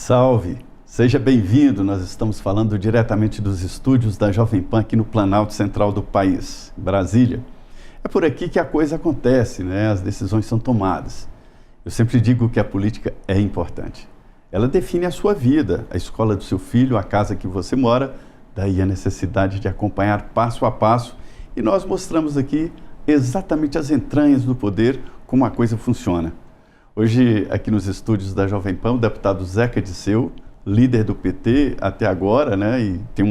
Salve! Seja bem-vindo, nós estamos falando diretamente dos estúdios da Jovem Pan aqui no Planalto Central do país, Brasília. É por aqui que a coisa acontece, né? As decisões são tomadas. Eu sempre digo que a política é importante. Ela define a sua vida, a escola do seu filho, a casa que você mora, daí a necessidade de acompanhar passo a passo. E nós mostramos aqui exatamente as entranhas do poder, como a coisa funciona. Hoje, aqui nos estúdios da Jovem Pan, o deputado Zeca Disseu, líder do PT até agora, né, e tem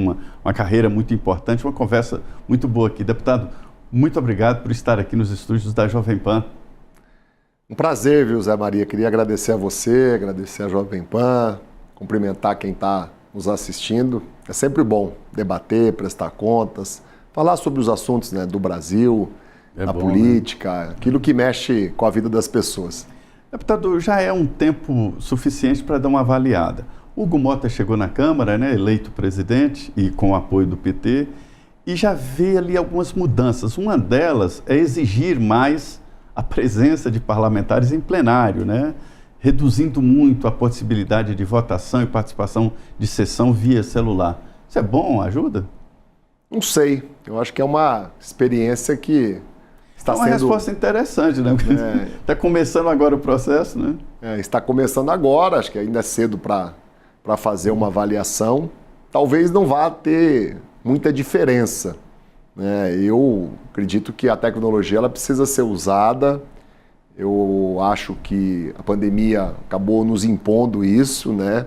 uma carreira muito importante, uma conversa muito boa aqui. Deputado, muito obrigado por estar aqui nos estúdios da Jovem Pan. Um prazer, viu, Zé Maria? Queria agradecer a você, agradecer a Jovem Pan, cumprimentar quem está nos assistindo. É sempre bom debater, prestar contas, falar sobre os assuntos, né, do Brasil, da política, né? Aquilo que mexe com a vida das pessoas. Deputado, já é um tempo suficiente para dar uma avaliada. Hugo Mota chegou na Câmara, né, eleito presidente e com o apoio do PT, e já vê ali algumas mudanças. Uma delas é exigir mais a presença de parlamentares em plenário, né, reduzindo muito a possibilidade de votação e participação de sessão via celular. Isso é bom? Ajuda? Não sei. Eu acho que é uma experiência que está uma resposta interessante, né? Está começando agora o processo, né? Está começando agora, acho que ainda é cedo para fazer uma avaliação. Talvez não vá ter muita diferença, né? Eu acredito que a tecnologia ela precisa ser usada. Eu acho que a pandemia acabou nos impondo isso, né?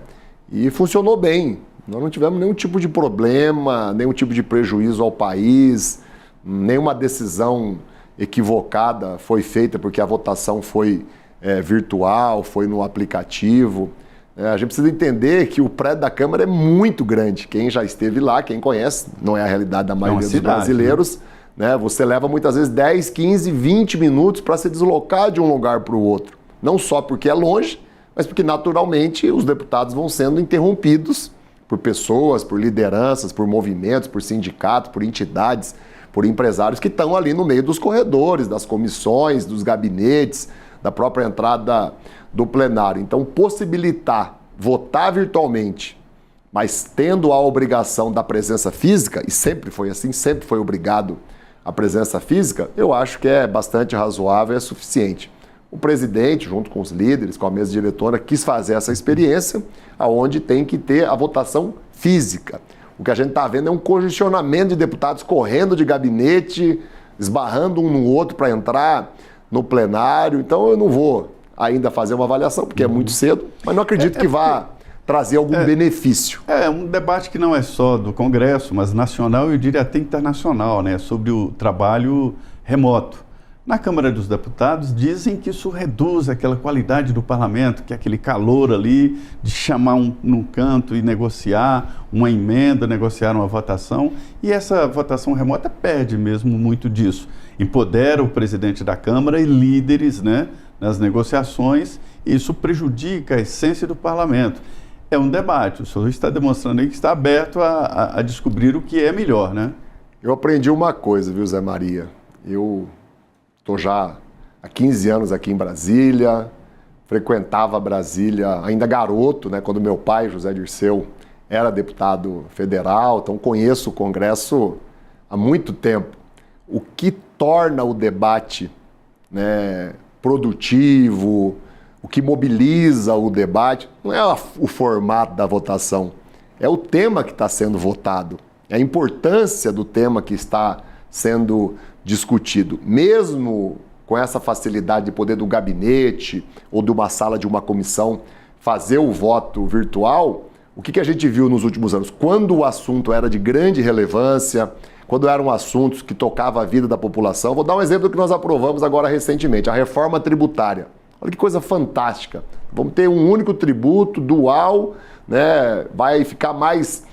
E funcionou bem. Nós não tivemos nenhum tipo de problema, nenhum tipo de prejuízo ao país, nenhuma decisão equivocada foi feita porque a votação foi virtual, foi no aplicativo. A gente precisa entender que o prédio da Câmara é muito grande. Quem já esteve lá, quem conhece, não é a realidade da maioria dos brasileiros, né? Você leva muitas vezes 10, 15, 20 minutos para se deslocar de um lugar para o outro. Não só porque é longe, mas porque naturalmente os deputados vão sendo interrompidos por pessoas, por lideranças, por movimentos, por sindicatos, por entidades, por empresários que estão ali no meio dos corredores, das comissões, dos gabinetes, da própria entrada do plenário. Então, possibilitar votar virtualmente, mas tendo a obrigação da presença física, e sempre foi assim, sempre foi obrigado a presença física, eu acho que é bastante razoável e é suficiente. O presidente, junto com os líderes, com a mesa diretora, quis fazer essa experiência, aonde tem que ter a votação física. O que a gente está vendo é um congestionamento de deputados correndo de gabinete, esbarrando um no outro para entrar no plenário. Então eu não vou ainda fazer uma avaliação, porque é muito cedo, mas não acredito que vá trazer algum benefício. É um debate que não é só do Congresso, mas nacional e eu diria até internacional, né, sobre o trabalho remoto. Na Câmara dos Deputados dizem que isso reduz aquela qualidade do parlamento, que é aquele calor ali de chamar num canto e negociar uma emenda, negociar uma votação, e essa votação remota perde mesmo muito disso. Empodera o presidente da Câmara e líderes, né, nas negociações, e isso prejudica a essência do parlamento. É um debate, o senhor está demonstrando aí que está aberto a descobrir o que é melhor, né? Eu aprendi uma coisa, viu, Zé Maria? Eu estou já há 15 anos aqui em Brasília, frequentava Brasília ainda garoto, né, quando meu pai, José Dirceu, era deputado federal, então conheço o Congresso há muito tempo. O que torna o debate, né, produtivo, o que mobiliza o debate, não é o formato da votação, é o tema que está sendo votado, é a importância do tema que está sendo discutido. Mesmo com essa facilidade de poder do gabinete ou de uma sala de uma comissão fazer o voto virtual, o que a gente viu nos últimos anos? Quando o assunto era de grande relevância, quando eram assuntos que tocavam a vida da população, vou dar um exemplo do que nós aprovamos agora recentemente, a reforma tributária. Olha que coisa fantástica. Vamos ter um único tributo dual, né? Vai ficar mais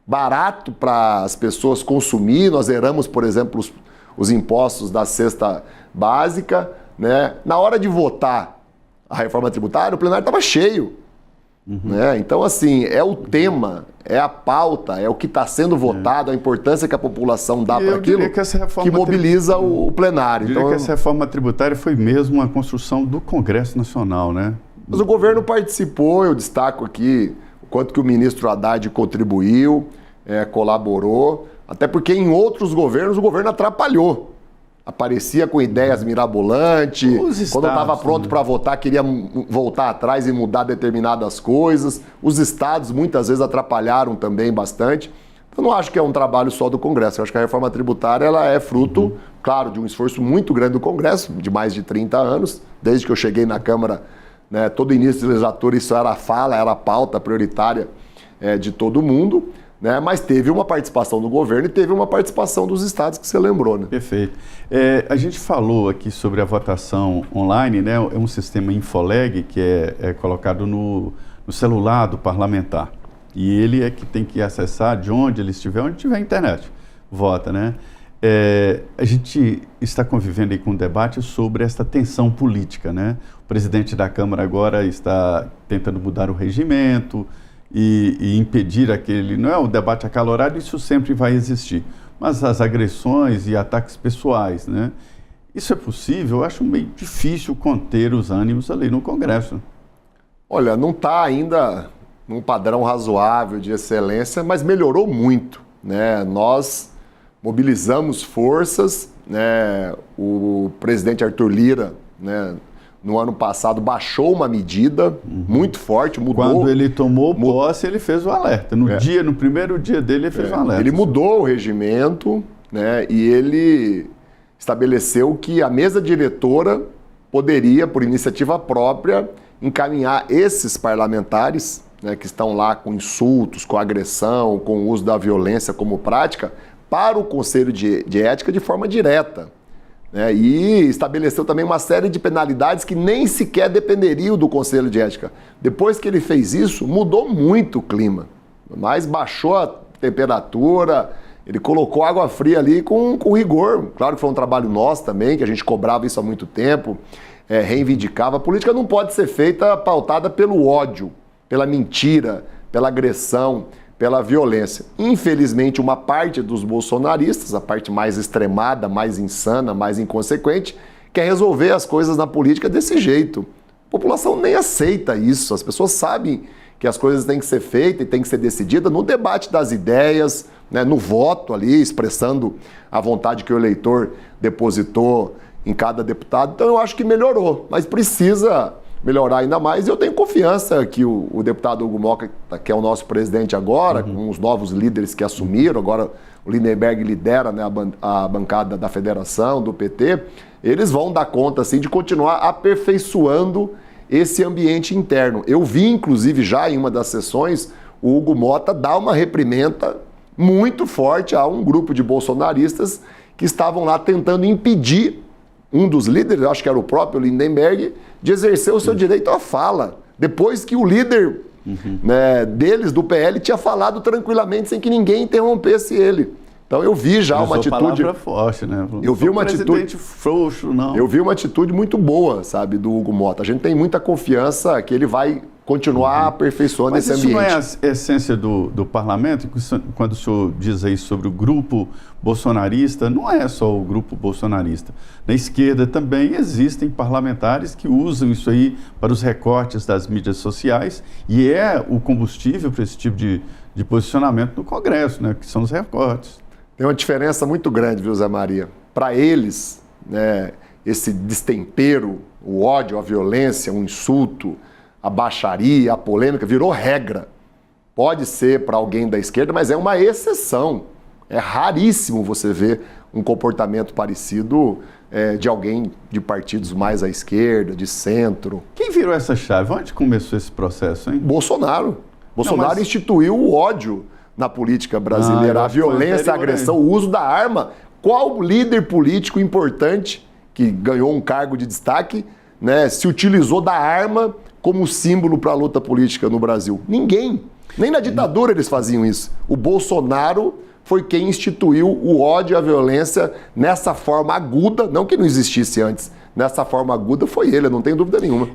barato para as pessoas consumir. Nós zeramos, por exemplo, os impostos da cesta básica, né? Na hora de votar a reforma tributária, o plenário estava cheio. Né? Então, assim, é o tema, é a pauta, é o que está sendo votado, a importância que a população dá para aquilo que mobiliza o plenário. Eu diria que essa reforma tributária foi mesmo uma construção do Congresso Nacional, né? Mas o governo participou, eu destaco aqui o quanto que o ministro Haddad contribuiu, colaborou, até porque em outros governos o governo atrapalhou. Aparecia com ideias mirabolantes, quando estava pronto para votar, queria voltar atrás e mudar determinadas coisas. Os estados muitas vezes atrapalharam também bastante. Eu não acho que é um trabalho só do Congresso. Eu acho que a reforma tributária ela é fruto, claro, de um esforço muito grande do Congresso, de mais de 30 anos. Desde que eu cheguei na Câmara, né, todo início de legislatura, isso era a fala, era a pauta prioritária de todo mundo. Né? Mas teve uma participação do governo e teve uma participação dos estados, que você lembrou. Né? Perfeito. A gente falou aqui sobre a votação online, né? É um sistema Infoleg que é colocado no celular do parlamentar. E ele é que tem que acessar de onde ele estiver, onde tiver internet. Vota, né? A gente está convivendo aí com um debate sobre essa tensão política, né? O presidente da Câmara agora está tentando mudar o regimento, e impedir aquele... Não é um debate acalorado, isso sempre vai existir. Mas as agressões e ataques pessoais, né? Isso é possível? Eu acho meio difícil conter os ânimos ali no Congresso. Olha, não está ainda num padrão razoável de excelência, mas melhorou muito, né? Nós mobilizamos forças, né? O presidente Arthur Lira, né, no ano passado, baixou uma medida muito forte, mudou... Quando ele tomou posse, ele fez o alerta. No primeiro dia dele, ele fez o alerta. Ele mudou o regimento, né, e ele estabeleceu que a mesa diretora poderia, por iniciativa própria, encaminhar esses parlamentares, né, que estão lá com insultos, com agressão, com o uso da violência como prática, para o Conselho de Ética de forma direta. E estabeleceu também uma série de penalidades que nem sequer dependeriam do Conselho de Ética. Depois que ele fez isso, mudou muito o clima, mas baixou a temperatura, ele colocou água fria ali com rigor. Claro que foi um trabalho nosso também, que a gente cobrava isso há muito tempo, reivindicava. A política não pode ser feita pautada pelo ódio, pela mentira, pela agressão, pela violência. Infelizmente, uma parte dos bolsonaristas, a parte mais extremada, mais insana, mais inconsequente, quer resolver as coisas na política desse jeito. A população nem aceita isso. As pessoas sabem que as coisas têm que ser feitas e têm que ser decididas no debate das ideias, né, no voto ali, expressando a vontade que o eleitor depositou em cada deputado. Então, eu acho que melhorou, mas precisa melhorar ainda mais, e eu tenho confiança que o deputado Hugo Motta, que é o nosso presidente agora, com os novos líderes que assumiram, agora o Lindenberg lidera, né, a bancada da federação, do PT, eles vão dar conta assim, de continuar aperfeiçoando esse ambiente interno. Eu vi, inclusive, já em uma das sessões, o Hugo Motta dar uma reprimenda muito forte a um grupo de bolsonaristas que estavam lá tentando impedir um dos líderes, acho que era o próprio Lindenberg, de exercer o seu direito à fala. Depois que o líder né, deles, do PL, tinha falado tranquilamente, sem que ninguém interrompesse ele. Então eu vi já uma atitude... forte, né? Eu vi uma atitude frouxo, não. Eu vi uma atitude muito boa, sabe, do Hugo Motta. A gente tem muita confiança que ele vai continuar aperfeiçoando esse ambiente. Mas isso não é a essência do parlamento? Quando o senhor diz aí sobre o grupo bolsonarista, não é só o grupo bolsonarista. Na esquerda também existem parlamentares que usam isso aí para os recortes das mídias sociais, e é o combustível para esse tipo de posicionamento no Congresso, né, que são os recortes. Tem uma diferença muito grande, viu, Zé Maria? Para eles, né, esse destempero, o ódio, a violência, o insulto, a baixaria, a polêmica, virou regra. Pode ser para alguém da esquerda, mas é uma exceção. É raríssimo você ver um comportamento parecido de alguém de partidos mais à esquerda, de centro. Quem virou essa chave? Onde começou esse processo, hein? Bolsonaro. Bolsonaro instituiu o ódio na política brasileira, a violência, a agressão, o uso da arma. Qual líder político importante que ganhou um cargo de destaque, né, se utilizou da arma como símbolo para a luta política no Brasil? Ninguém. Nem na ditadura eles faziam isso. O Bolsonaro foi quem instituiu o ódio e a violência nessa forma aguda, não que não existisse antes, nessa forma aguda foi ele, eu não tenho dúvida nenhuma.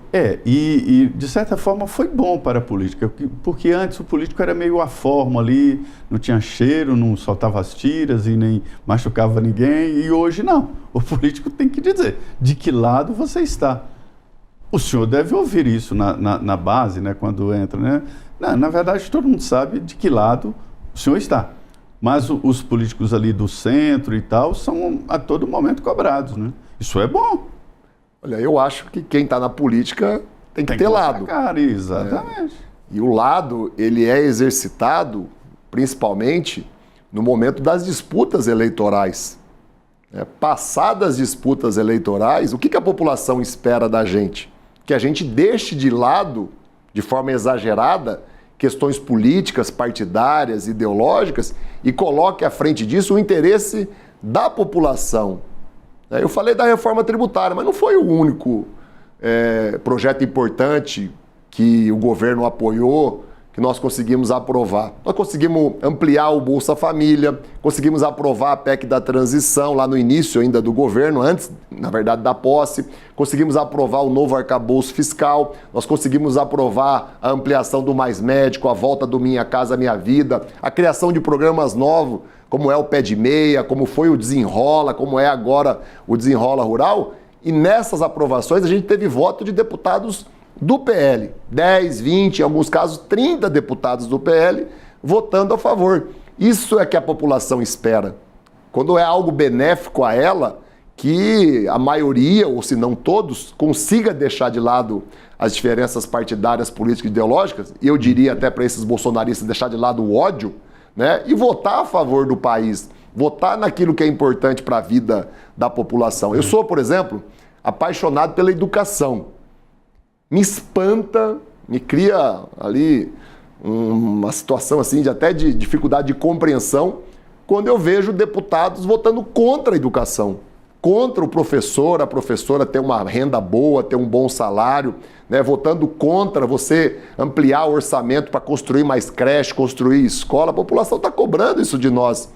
E de certa forma foi bom para a política, porque antes o político era meio aformo ali, não tinha cheiro, não soltava as tiras e nem machucava ninguém, e hoje não. O político tem que dizer de que lado você está. O senhor deve ouvir isso na base, né, quando entra, né? Na verdade, todo mundo sabe de que lado o senhor está. Mas os políticos ali do centro e tal são a todo momento cobrados, né? Isso é bom. Olha, eu acho que quem está na política tem que ter lado. Cara, exatamente. E o lado, ele é exercitado principalmente no momento das disputas eleitorais. Passadas as disputas eleitorais, o que a população espera da gente? Que a gente deixe de lado, de forma exagerada, questões políticas, partidárias, ideológicas e coloque à frente disso o interesse da população. Eu falei da reforma tributária, mas não foi o único projeto importante que o governo apoiou, que nós conseguimos aprovar. Nós conseguimos ampliar o Bolsa Família, conseguimos aprovar a PEC da transição lá no início ainda do governo, antes, na verdade, da posse. Conseguimos aprovar o novo arcabouço fiscal, nós conseguimos aprovar a ampliação do Mais Médico, a volta do Minha Casa Minha Vida, a criação de programas novos, como é o Pé de Meia, como foi o Desenrola, como é agora o Desenrola Rural. E nessas aprovações a gente teve voto de deputados do PL, 10, 20, em alguns casos 30 deputados do PL votando a favor. Isso é que a população espera. Quando é algo benéfico a ela, que a maioria, ou se não todos, consiga deixar de lado as diferenças partidárias, políticas e ideológicas, e eu diria até para esses bolsonaristas deixar de lado o ódio, né, e votar a favor do país, votar naquilo que é importante para a vida da população. Eu sou, por exemplo, apaixonado pela educação. Me espanta, me cria ali uma situação assim até de dificuldade de compreensão quando eu vejo deputados votando contra a educação, contra o professor, a professora ter uma renda boa, ter um bom salário, né, votando contra você ampliar o orçamento para construir mais creche, construir escola. A população está cobrando isso de nós.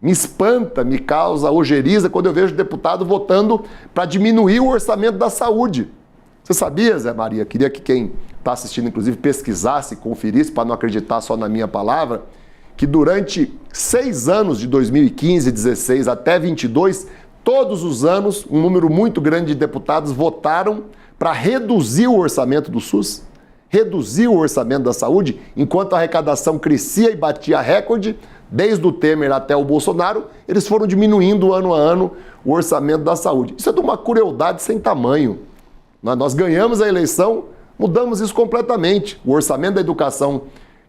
Me espanta, me causa ojeriza quando eu vejo deputado votando para diminuir o orçamento da saúde. Você sabia, Zé Maria? Queria que quem está assistindo, inclusive, pesquisasse, conferisse, para não acreditar só na minha palavra, que durante 6 anos, de 2015, 16 até 22, todos os anos, um número muito grande de deputados votaram para reduzir o orçamento do SUS, reduzir o orçamento da saúde, enquanto a arrecadação crescia e batia recorde, desde o Temer até o Bolsonaro, eles foram diminuindo ano a ano o orçamento da saúde. Isso é de uma crueldade sem tamanho. Nós ganhamos a eleição, mudamos isso completamente. O orçamento da educação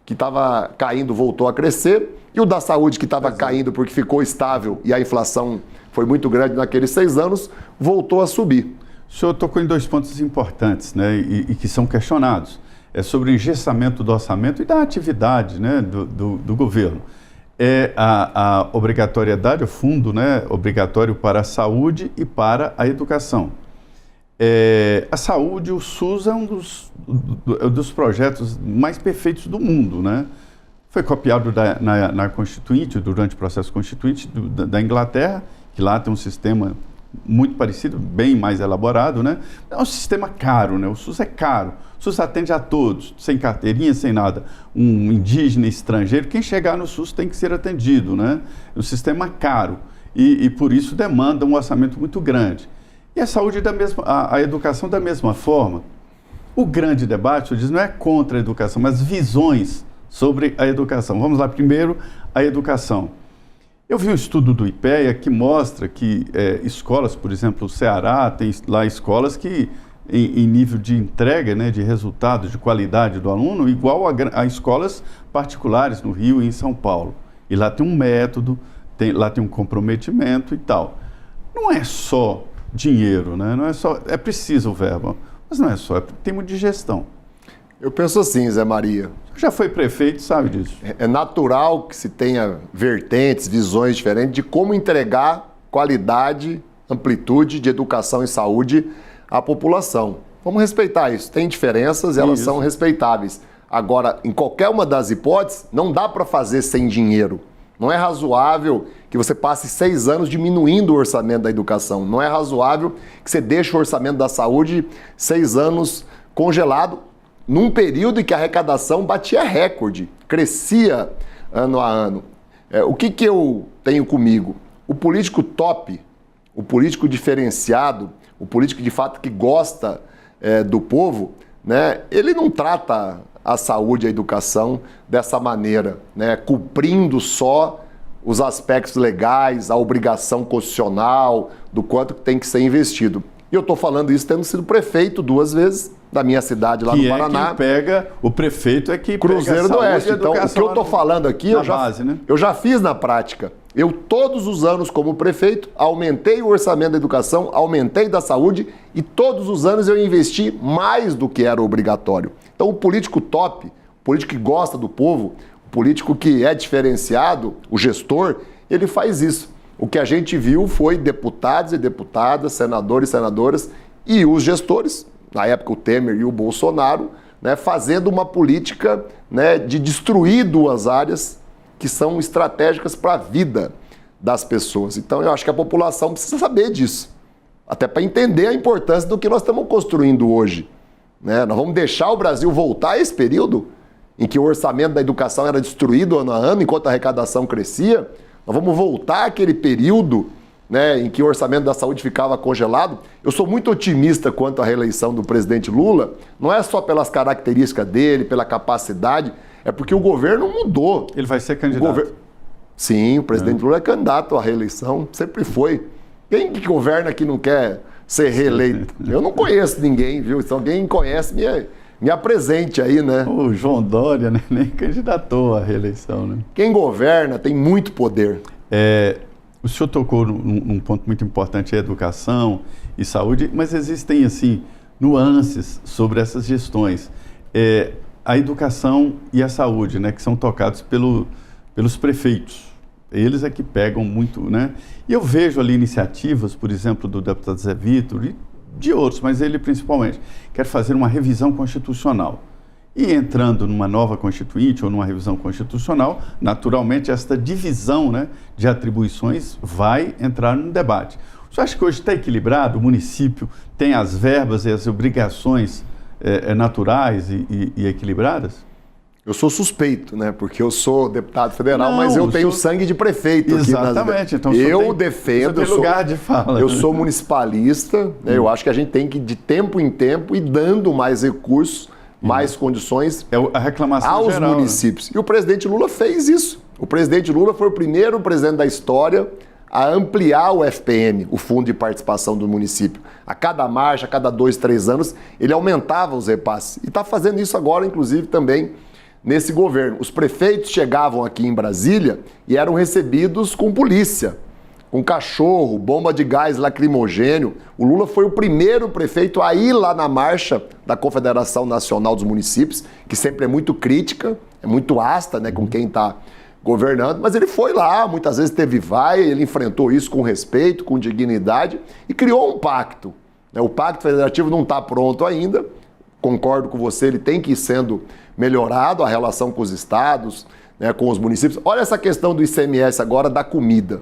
que estava caindo voltou a crescer e o da saúde que estava caindo porque ficou estável e a inflação foi muito grande naqueles 6 anos, voltou a subir. O senhor tocou em 2 pontos importantes, né, e que são questionados. É sobre o engessamento do orçamento e da atividade, né, do governo. É a obrigatoriedade, o fundo, né, obrigatório para a saúde e para a educação. A saúde, o SUS é um dos projetos mais perfeitos do mundo, né? Foi copiado na Constituinte, durante o processo Constituinte da Inglaterra, que lá tem um sistema muito parecido, bem mais elaborado, né? É um sistema caro, né? O SUS é caro. O SUS atende a todos, sem carteirinha, sem nada. Um indígena, estrangeiro, quem chegar no SUS tem que ser atendido, né? É um sistema caro e por isso demanda um orçamento muito grande. E a saúde a educação da mesma forma. O grande debate, eu disse, não é contra a educação, mas visões sobre a educação. Vamos lá, primeiro, a educação. Eu vi um estudo do IPEA que mostra que escolas, por exemplo, o Ceará tem lá escolas que, em nível de entrega, né, de resultado, de qualidade do aluno, igual a escolas particulares no Rio e em São Paulo. E lá tem um método, lá tem um comprometimento e tal. Não é só dinheiro, né? Não é só, é preciso o verbo, mas não é só, tem muito de gestão. Eu penso assim, Zé Maria. Você já foi prefeito, sabe disso. É natural que se tenha vertentes, visões diferentes de como entregar qualidade, amplitude de educação e saúde à população. Vamos respeitar isso. Tem diferenças e elas são respeitáveis. Agora, em qualquer uma das hipóteses, não dá para fazer sem dinheiro. Não é razoável que você passe 6 anos diminuindo o orçamento da educação. Não é razoável que você deixe o orçamento da saúde 6 anos congelado, num período em que a arrecadação batia recorde, crescia ano a ano. O que eu tenho comigo? O político top, o político diferenciado, o político de fato que gosta do povo, né, ele não trata a saúde e a educação dessa maneira, né, cumprindo só os aspectos legais, a obrigação constitucional, do quanto tem que ser investido. E eu estou falando isso tendo sido prefeito 2 vezes da minha cidade lá no Paraná. Quem pega, o prefeito é que Cruzeiro pega do Oeste. Então, o que eu estou falando aqui, eu já fiz na prática. Eu, todos os anos, como prefeito, aumentei o orçamento da educação, aumentei da saúde e todos os anos eu investi mais do que era obrigatório. Então, o político top, o político que gosta do povo, o político que é diferenciado, o gestor, ele faz isso. O que a gente viu foi deputados e deputadas, senadores e senadoras e os gestores, na época o Temer e o Bolsonaro, né, fazendo uma política, né, de destruir 2 áreas que são estratégicas para a vida das pessoas. Então eu acho que a população precisa saber disso, até para entender a importância do que nós estamos construindo hoje, né? Nós vamos deixar o Brasil voltar a esse período em que o orçamento da educação era destruído ano a ano, enquanto a arrecadação crescia. Nós vamos voltar àquele período, né, em que o orçamento da saúde ficava congelado. Eu sou muito otimista quanto à reeleição do presidente Lula, não é só pelas características dele, pela capacidade, é porque o governo mudou. Ele vai ser candidato? Sim, o presidente Lula é candidato à reeleição, sempre foi. Quem que governa que não quer ser reeleito? Eu não conheço ninguém, viu? Se alguém conhece, me apresente aí, né? O João Dória, né, nem candidatou à reeleição, né? Quem governa tem muito poder. O senhor tocou num ponto muito importante, a educação e saúde, mas existem, assim, nuances sobre essas gestões. A educação e a saúde, né, que são tocados pelos prefeitos. Eles é que pegam muito, né? E eu vejo ali iniciativas, por exemplo, do deputado Zé Vitor e de outros, mas ele principalmente, quer fazer uma revisão constitucional. E entrando numa nova constituinte ou numa revisão constitucional, naturalmente esta divisão, né, de atribuições vai entrar no debate. Você acha que hoje está equilibrado? O município tem as verbas e as obrigações naturais e equilibradas? Eu sou suspeito, né? Porque eu sou deputado federal, mas eu tenho sangue de prefeito. Exatamente. Então eu defendo. Eu sou lugar de fala. Eu sou municipalista. Né? Eu acho que a gente tem que, de tempo em tempo, ir dando mais recursos, mais condições a reclamação aos geral, municípios. Né? E o presidente Lula fez isso. O presidente Lula foi o primeiro presidente da história a ampliar o FPM, o Fundo de Participação do Município. A cada marcha, a cada 2, 3 anos, ele aumentava os repasses. E está fazendo isso agora, inclusive, também nesse governo. Os prefeitos chegavam aqui em Brasília e eram recebidos com polícia, com cachorro, bomba de gás lacrimogênio. O Lula foi o primeiro prefeito a ir lá na marcha da Confederação Nacional dos Municípios, que sempre é muito crítica, é muito ácida, né, com quem está governando, mas ele foi lá, muitas vezes teve ele enfrentou isso com respeito, com dignidade e criou um pacto. O Pacto Federativo não está pronto ainda, concordo com você, ele tem que ir sendo melhorado, a relação com os estados, né, com os municípios. Olha essa questão do ICMS agora da comida.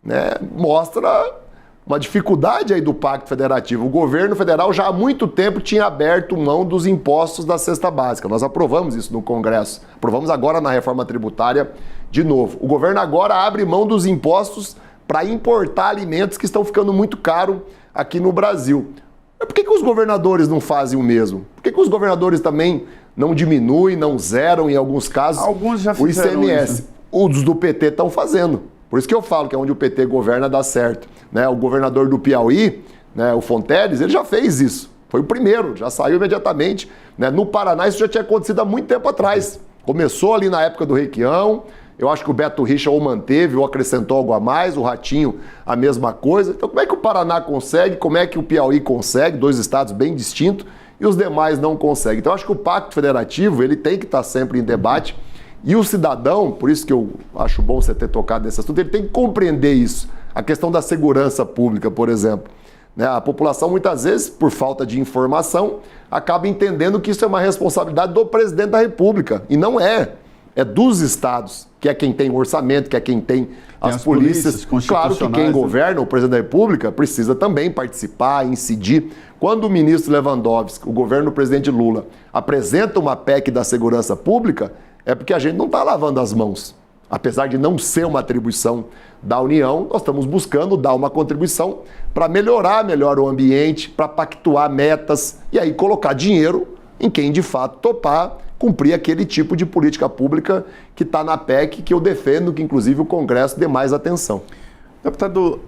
Né, mostra uma dificuldade aí do Pacto Federativo. O governo federal já há muito tempo tinha aberto mão dos impostos da cesta básica. Nós aprovamos isso no Congresso. Aprovamos agora na reforma tributária de novo. O governo agora abre mão dos impostos para importar alimentos que estão ficando muito caros aqui no Brasil. Por que os governadores não fazem o mesmo? Por que os governadores também não diminuem, não zeram, em alguns casos, alguns já o ICMS? Isso. Os do PT estão fazendo. Por isso que eu falo que é onde o PT governa dá certo. Né? O governador do Piauí, né, o Fonteles, ele já fez isso. Foi o primeiro, já saiu imediatamente. Né? No Paraná isso já tinha acontecido há muito tempo atrás. Começou ali na época do Requião, eu acho que o Beto Richa ou manteve ou acrescentou algo a mais, o Ratinho a mesma coisa. Então como é que o Paraná consegue, como é que o Piauí consegue, 2 estados bem distintos, e os demais não conseguem. Então eu acho que o Pacto Federativo ele tem que estar sempre em debate. E o cidadão, por isso que eu acho bom você ter tocado nesse assunto, ele tem que compreender isso. A questão da segurança pública, por exemplo. Né? A população, muitas vezes, por falta de informação, acaba entendendo que isso é uma responsabilidade do presidente da República. E não é. É dos estados, que é quem tem o orçamento, que é quem tem as polícias. Claro que quem governa, o presidente da República, precisa também participar, incidir. Quando o ministro Lewandowski, o governo do presidente Lula, apresenta uma PEC da segurança pública, é porque a gente não está lavando as mãos. Apesar de não ser uma atribuição da União, nós estamos buscando dar uma contribuição para melhorar melhor o ambiente, para pactuar metas e aí colocar dinheiro em quem de fato topar cumprir aquele tipo de política pública que está na PEC, que eu defendo que inclusive o Congresso dê mais atenção. Deputado,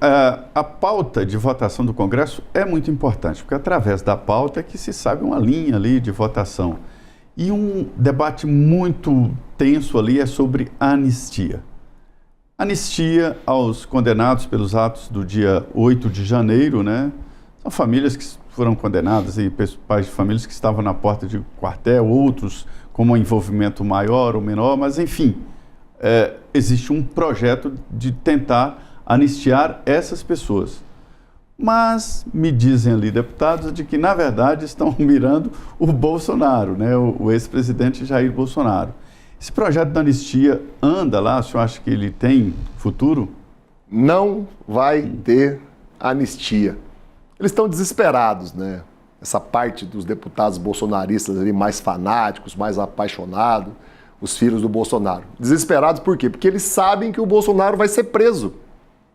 a pauta de votação do Congresso é muito importante, porque através da pauta é que se sabe uma linha ali de votação. E um debate muito tenso ali é sobre a anistia. Anistia aos condenados pelos atos do dia 8 de janeiro, né? São famílias que foram condenadas, e pais de famílias que estavam na porta de quartel, outros com um envolvimento maior ou menor, mas enfim, existe um projeto de tentar anistiar essas pessoas. Mas me dizem ali deputados de que, na verdade, estão mirando o Bolsonaro, né? O ex-presidente Jair Bolsonaro. Esse projeto da anistia anda lá? O senhor acha que ele tem futuro? Não vai ter anistia. Eles estão desesperados, né? Essa parte dos deputados bolsonaristas ali mais fanáticos, mais apaixonados, os filhos do Bolsonaro. Desesperados por quê? Porque eles sabem que o Bolsonaro vai ser preso.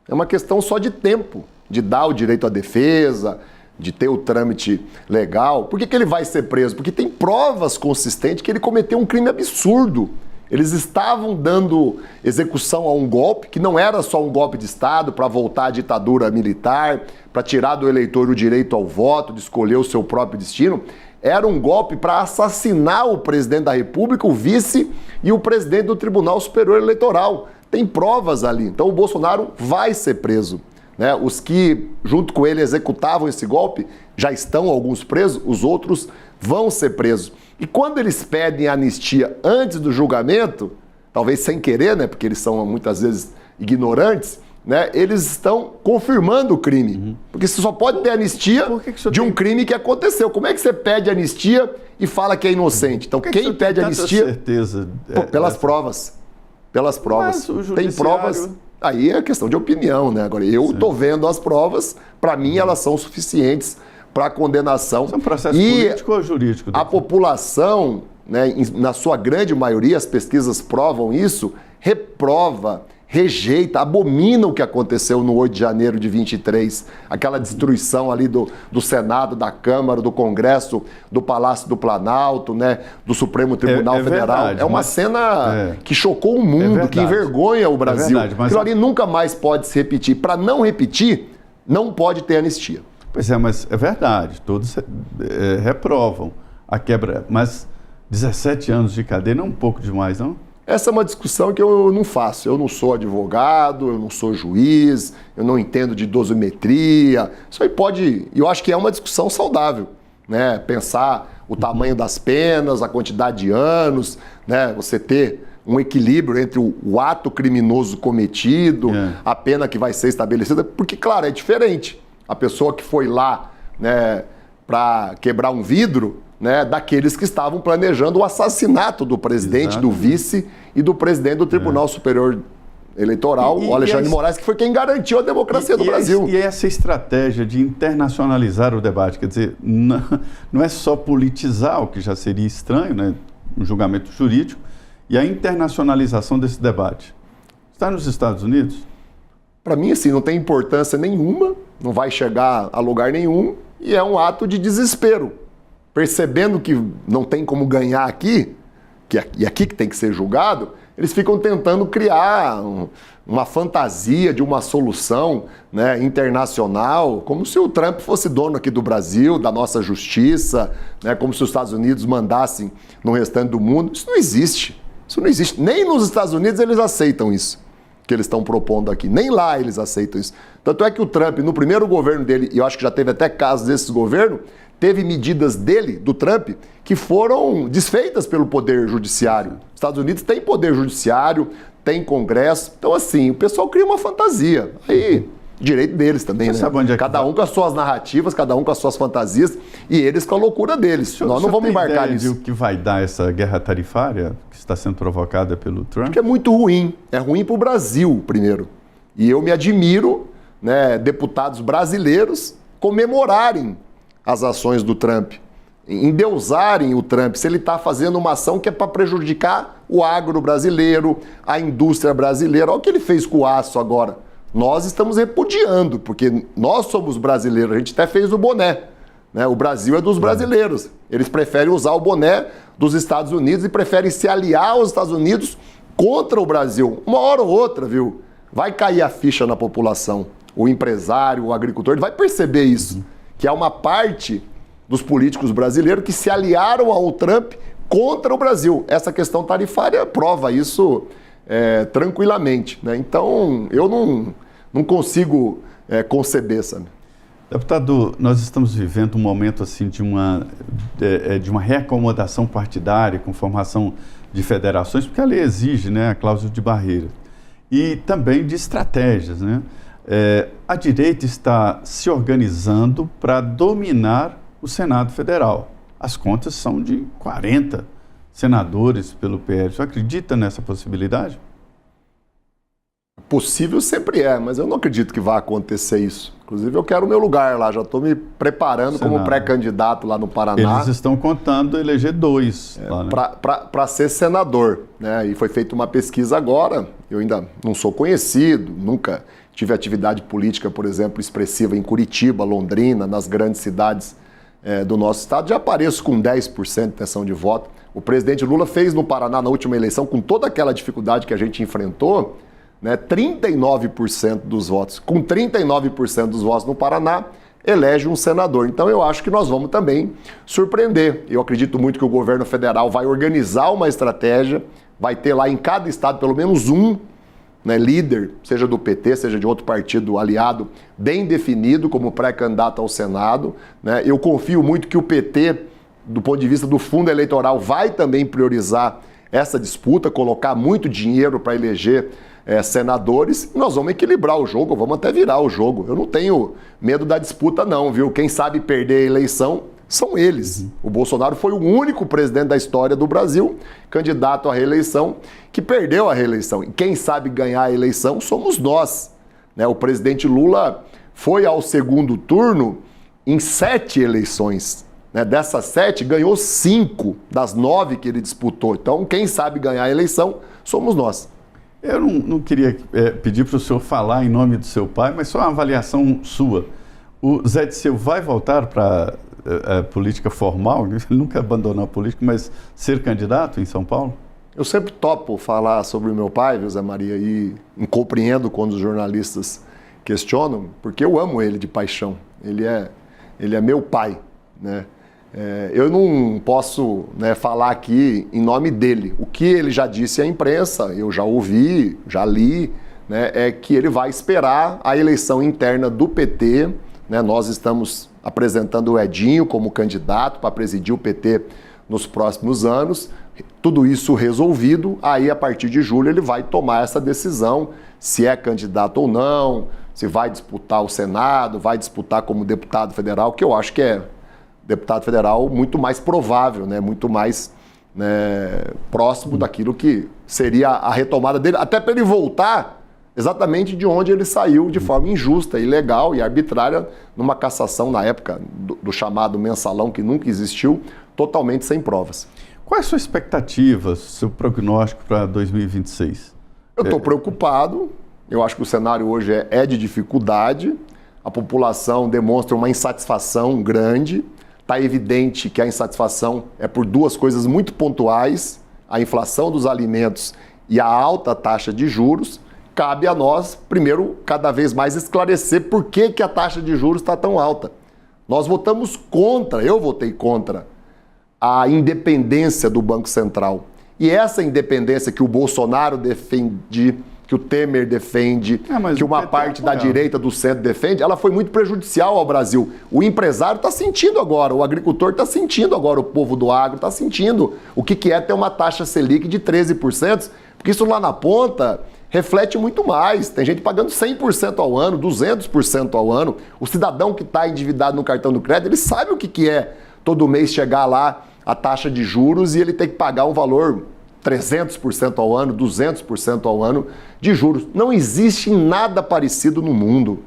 É uma questão só de tempo, de dar o direito à defesa, de ter o trâmite legal. Por que ele vai ser preso? Porque tem provas consistentes que ele cometeu um crime absurdo. Eles estavam dando execução a um golpe, que não era só um golpe de Estado para voltar à ditadura militar, para tirar do eleitor o direito ao voto, de escolher o seu próprio destino. Era um golpe para assassinar o presidente da República, o vice e o presidente do Tribunal Superior Eleitoral. Tem provas ali. Então o Bolsonaro vai ser preso, né? Os que, junto com ele, executavam esse golpe, já estão alguns presos, os outros vão ser presos. E quando eles pedem anistia antes do julgamento, talvez sem querer, né? Porque eles são muitas vezes ignorantes, né? Eles estão confirmando o crime. Uhum. Porque você só pode ter anistia de um crime que aconteceu. Como é que você pede anistia e fala que é inocente? Então quem pede anistia... certeza? Pelas provas. Pelas provas. Tem provas... Aí é questão de opinião, né? Agora, eu estou vendo as provas, para mim elas são suficientes para condenação. É um processo político ou jurídico? A população, né, na sua grande maioria, as pesquisas provam isso, reprova, rejeita, abomina o que aconteceu no 8 de janeiro de 23, aquela destruição ali do Senado, da Câmara, do Congresso, do Palácio do Planalto, né, do Supremo Tribunal Federal. Verdade, é uma cena que chocou o mundo, que envergonha o Brasil. Aquilo ali nunca mais pode se repetir. Para não repetir, não pode ter anistia. Pois é, mas é verdade, todos reprovam a quebra, mas 17 anos de cadeia não é um pouco demais, não? Essa é uma discussão que eu não faço. Eu não sou advogado, eu não sou juiz, eu não entendo de dosimetria. Isso aí pode... Eu acho que é uma discussão saudável, né? Pensar o tamanho das penas, a quantidade de anos, né? Você ter um equilíbrio entre o ato criminoso cometido, a pena que vai ser estabelecida, porque, claro, é diferente. A pessoa que foi lá, né, para quebrar um vidro, né, daqueles que estavam planejando o assassinato do presidente, do vice e do presidente do Tribunal Superior Eleitoral, o Alexandre de Moraes, que foi quem garantiu a democracia do Brasil. E essa estratégia de internacionalizar o debate, quer dizer, não é só politizar, o que já seria estranho, né, um julgamento jurídico, e a internacionalização desse debate. Está nos Estados Unidos? Para mim, assim, não tem importância nenhuma, não vai chegar a lugar nenhum, e é um ato de desespero. Percebendo que não tem como ganhar aqui, e aqui que tem que ser julgado, eles ficam tentando criar uma fantasia de uma solução, né, internacional, como se o Trump fosse dono aqui do Brasil, da nossa justiça, né, como se os Estados Unidos mandassem no restante do mundo. Isso não existe. Isso não existe. Nem nos Estados Unidos eles aceitam isso que eles estão propondo aqui. Nem lá eles aceitam isso. Tanto é que o Trump, no primeiro governo dele, e eu acho que já teve até casos desses governos, teve medidas dele, do Trump, que foram desfeitas pelo Poder Judiciário. Os Estados Unidos tem Poder Judiciário, tem Congresso. Então, assim, o pessoal cria uma fantasia. Aí, direito deles também, né? Sabe onde é que cada um com as suas narrativas, cada um com as suas fantasias, e eles com a loucura deles. Nós não vamos embarcar nisso. O que vai dar essa guerra tarifária que está sendo provocada pelo Trump? Porque é muito ruim. É ruim para o Brasil, primeiro. E eu me admiro, né, deputados brasileiros comemorarem as ações do Trump. endeusarem o Trump se ele está fazendo uma ação que é para prejudicar o agro brasileiro, a indústria brasileira. Olha o que ele fez com o aço agora. Nós estamos repudiando, porque nós somos brasileiros, a gente até fez o boné. Né? O Brasil é dos brasileiros. Eles preferem usar o boné dos Estados Unidos e preferem se aliar aos Estados Unidos contra o Brasil. Uma hora ou outra, viu? Vai cair a ficha na população. O empresário, o agricultor, ele vai perceber isso. Que há uma parte dos políticos brasileiros que se aliaram ao Trump contra o Brasil. Essa questão tarifária prova isso tranquilamente. Né? Então, eu não consigo conceber, sabe? Deputado, nós estamos vivendo um momento assim de uma reacomodação partidária com formação de federações, porque a lei exige, né, a cláusula de barreira. E também de estratégias, né? A direita está se organizando para dominar o Senado Federal. As contas são de 40 senadores pelo PL. Você acredita nessa possibilidade? Possível sempre é, mas eu não acredito que vá acontecer isso. Inclusive, eu quero o meu lugar lá, já estou me preparando como pré-candidato lá no Paraná. Eles estão contando eleger 2 lá, né? Para ser senador, né? E foi feita uma pesquisa agora, eu ainda não sou conhecido, nunca tive atividade política, por exemplo, expressiva em Curitiba, Londrina, nas grandes cidades do nosso estado, já apareço com 10% de intenção de voto. O presidente Lula fez no Paraná, na última eleição, com toda aquela dificuldade que a gente enfrentou, né, 39% dos votos. Com 39% dos votos no Paraná, elege um senador. Então eu acho que nós vamos também surpreender. Eu acredito muito que o governo federal vai organizar uma estratégia, vai ter lá em cada estado pelo menos um, né, líder, seja do PT, seja de outro partido aliado, bem definido como pré-candidato ao Senado. Né? Eu confio muito que o PT, do ponto de vista do fundo eleitoral, vai também priorizar essa disputa, colocar muito dinheiro para eleger senadores, e nós vamos equilibrar o jogo, vamos até virar o jogo. Eu não tenho medo da disputa não, viu? Quem sabe perder a eleição são eles. O Bolsonaro foi o único presidente da história do Brasil, candidato à reeleição, que perdeu a reeleição. E quem sabe ganhar a eleição somos nós. Né? O presidente Lula foi ao segundo turno em 7 eleições. Né? Dessas 7, ganhou 5 das 9 que ele disputou. Então, quem sabe ganhar a eleição somos nós. Eu não queria pedir para o senhor falar em nome do seu pai, mas só uma avaliação sua. O Zé Disseu vai voltar para a política formal? Ele nunca abandonou a política, mas ser candidato em São Paulo? Eu sempre topo falar sobre o meu pai, viu, Zé Maria, e compreendo quando os jornalistas questionam, porque eu amo ele de paixão. Ele é meu pai, né? Eu não posso, né, falar aqui em nome dele. O que ele já disse à imprensa, eu já ouvi, já li, né, é que ele vai esperar a eleição interna do PT. Né, nós estamos apresentando o Edinho como candidato para presidir o PT nos próximos anos. Tudo isso resolvido, aí a partir de julho ele vai tomar essa decisão, se é candidato ou não, se vai disputar o Senado, vai disputar como deputado federal, que eu acho que é deputado federal muito mais provável, né? Muito mais, né, próximo daquilo que seria a retomada dele, até para ele voltar exatamente de onde ele saiu de forma injusta, ilegal e arbitrária, numa cassação na época do chamado mensalão, que nunca existiu, totalmente sem provas. Qual é a sua expectativa, seu prognóstico para 2026? Eu estou preocupado, eu acho que o cenário hoje é de dificuldade, a população demonstra uma insatisfação grande. Está evidente que a insatisfação é por 2 coisas muito pontuais, a inflação dos alimentos e a alta taxa de juros. Cabe a nós, primeiro, cada vez mais esclarecer por que a taxa de juros está tão alta. Nós votamos contra, eu votei contra a independência do Banco Central. E essa independência que o Bolsonaro defende, que o Temer defende, que uma parte da direita do centro defende, ela foi muito prejudicial ao Brasil. O empresário está sentindo agora, o agricultor está sentindo agora, o povo do agro está sentindo o que é ter uma taxa Selic de 13%, porque isso lá na ponta reflete muito mais. Tem gente pagando 100% ao ano, 200% ao ano. O cidadão que está endividado no cartão do crédito, ele sabe o que é todo mês chegar lá a taxa de juros e ele ter que pagar um valor 300% ao ano, 200% ao ano de juros. Não existe nada parecido no mundo.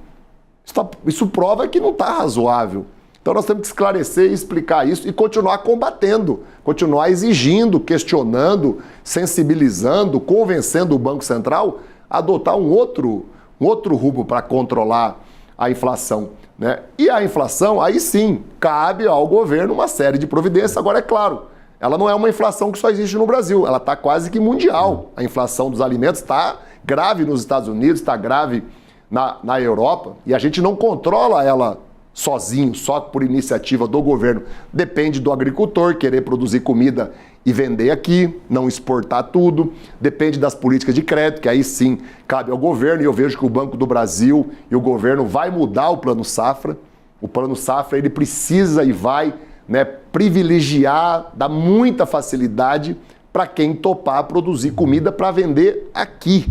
Isso prova que não está razoável. Então nós temos que esclarecer e explicar isso e continuar combatendo, continuar exigindo, questionando, sensibilizando, convencendo o Banco Central a adotar um outro rumo para controlar a inflação, né? E a inflação, aí sim, cabe ao governo uma série de providências. Agora, é claro, ela não é uma inflação que só existe no Brasil, ela está quase que mundial. A inflação dos alimentos está grave nos Estados Unidos, está grave na Europa, e a gente não controla ela sozinho, só por iniciativa do governo. Depende do agricultor querer produzir comida e vender aqui, não exportar tudo. Depende das políticas de crédito, que aí sim cabe ao governo, e eu vejo que o Banco do Brasil e o governo vai mudar o Plano Safra. O Plano Safra, ele precisa e vai, né, privilegiar, dar muita facilidade para quem topar produzir comida para vender aqui.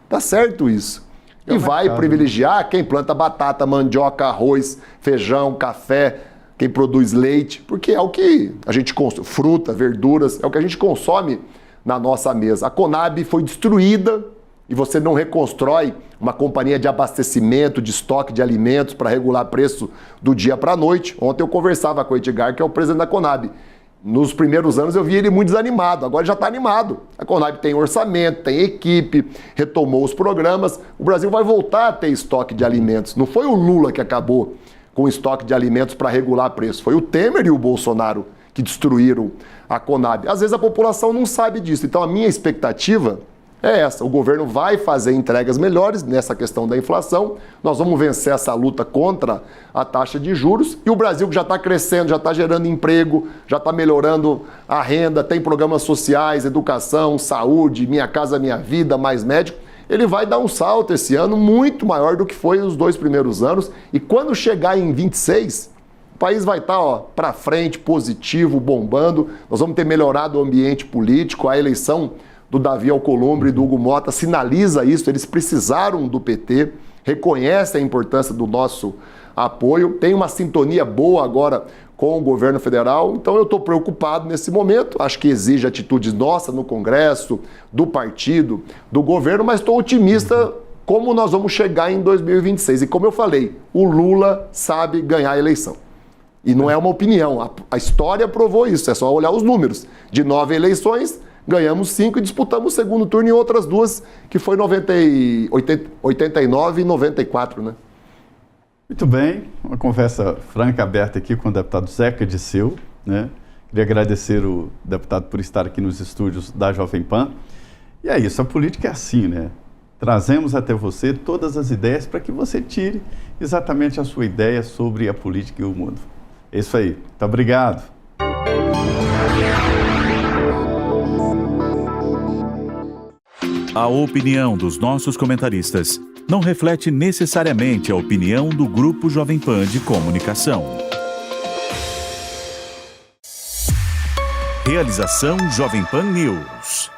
Tá certo isso? E vai privilegiar quem planta batata, mandioca, arroz, feijão, café, quem produz leite, porque é o que a gente consome, fruta, verduras, é o que a gente consome na nossa mesa. A Conab foi destruída e você não reconstrói uma companhia de abastecimento, de estoque de alimentos para regular preço do dia para a noite. Ontem eu conversava com o Edgar, que é o presidente da Conab. Nos primeiros anos eu vi ele muito desanimado, agora ele já está animado. A Conab tem orçamento, tem equipe, retomou os programas. O Brasil vai voltar a ter estoque de alimentos. Não foi o Lula que acabou com o estoque de alimentos para regular preço. Foi o Temer e o Bolsonaro que destruíram a Conab. Às vezes a população não sabe disso. Então a minha expectativa é essa. O governo vai fazer entregas melhores nessa questão da inflação. Nós vamos vencer essa luta contra a taxa de juros. E o Brasil, que já está crescendo, já está gerando emprego, já está melhorando a renda, tem programas sociais, educação, saúde, Minha Casa Minha Vida, Mais Médico, ele vai dar um salto esse ano muito maior do que foi os 2 primeiros anos. E quando chegar em 26, o país vai estar para frente, positivo, bombando. Nós vamos ter melhorado o ambiente político, a eleição do Davi Alcolumbre e do Hugo Mota sinaliza isso. Eles precisaram do PT, reconhecem a importância do nosso apoio, tem uma sintonia boa agora com o governo federal. Então eu estou preocupado nesse momento, acho que exige atitudes nossas no Congresso, do partido, do governo, mas estou otimista como nós vamos chegar em 2026. E como eu falei, o Lula sabe ganhar a eleição. E não é uma opinião, a história provou isso, é só olhar os números. De 9 eleições, ganhamos 5 e disputamos o segundo turno em outras 2, que foi 89 e 94, né? Muito bem, uma conversa franca, aberta aqui com o deputado Zeca Disseu, né? Queria agradecer o deputado por estar aqui nos estúdios da Jovem Pan. E é isso, a política é assim, né? Trazemos até você todas as ideias para que você tire exatamente a sua ideia sobre a política e o mundo. É isso aí, muito obrigado. A opinião dos nossos comentaristas não reflete necessariamente a opinião do Grupo Jovem Pan de Comunicação. Realização Jovem Pan News.